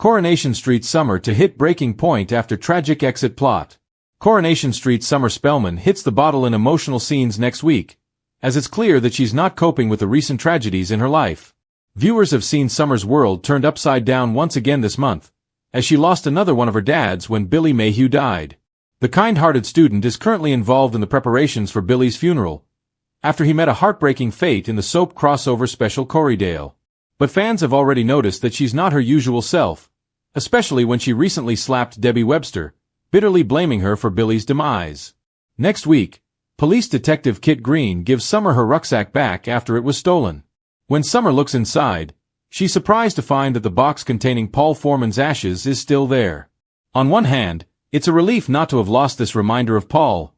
Coronation Street Summer to hit breaking point after tragic exit plot. Coronation Street Summer Spellman hits the bottle in emotional scenes next week, as it's clear that she's not coping with the recent tragedies in her life. Viewers have seen Summer's world turned upside down once again this month, as she lost another one of her dads when Billy Mayhew died. The kind-hearted student is currently involved in the preparations for Billy's funeral, after he met a heartbreaking fate in the soap crossover special Corrydale. But fans have already noticed that she's not her usual self, especially when she recently slapped Debbie Webster, bitterly blaming her for Billy's demise. Next week, police detective Kit Green gives Summer her rucksack back after it was stolen. When Summer looks inside, she's surprised to find that the box containing Paul Foreman's ashes is still there. On one hand, it's a relief not to have lost this reminder of Paul,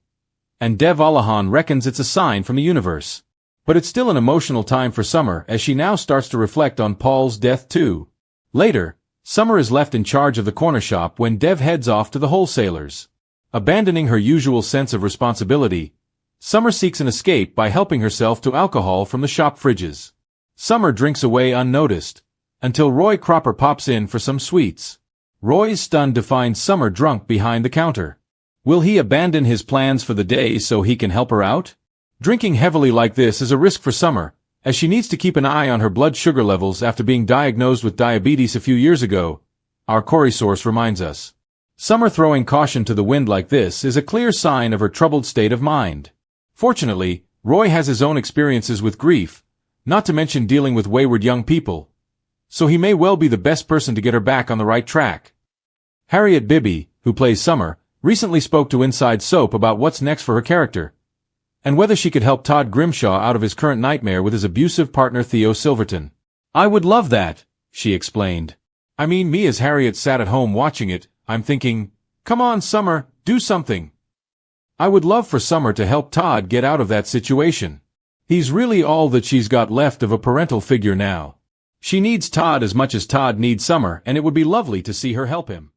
and Dev Allahan reckons it's a sign from the universe. But it's still an emotional time for Summer as she now starts to reflect on Paul's death too. Later, Summer is left in charge of the corner shop when Dev heads off to the wholesalers. Abandoning her usual sense of responsibility, Summer seeks an escape by helping herself to alcohol from the shop fridges. Summer drinks away unnoticed, until Roy Cropper pops in for some sweets. Roy's stunned to find Summer drunk behind the counter. Will he abandon his plans for the day so he can help her out? Drinking heavily like this is a risk for Summer, as she needs to keep an eye on her blood sugar levels after being diagnosed with diabetes a few years ago, our Corey source reminds us. Summer throwing caution to the wind like this is a clear sign of her troubled state of mind. Fortunately, Roy has his own experiences with grief, not to mention dealing with wayward young people, so he may well be the best person to get her back on the right track. Harriet Bibby, who plays Summer, recently spoke to Inside Soap about what's next for her character, and whether she could help Todd Grimshaw out of his current nightmare with his abusive partner Theo Silverton. "I would love that," she explained. "I mean, me as Harriet sat at home watching it, I'm thinking, come on Summer, do something. I would love for Summer to help Todd get out of that situation. He's really all that she's got left of a parental figure now. She needs Todd as much as Todd needs Summer, and it would be lovely to see her help him."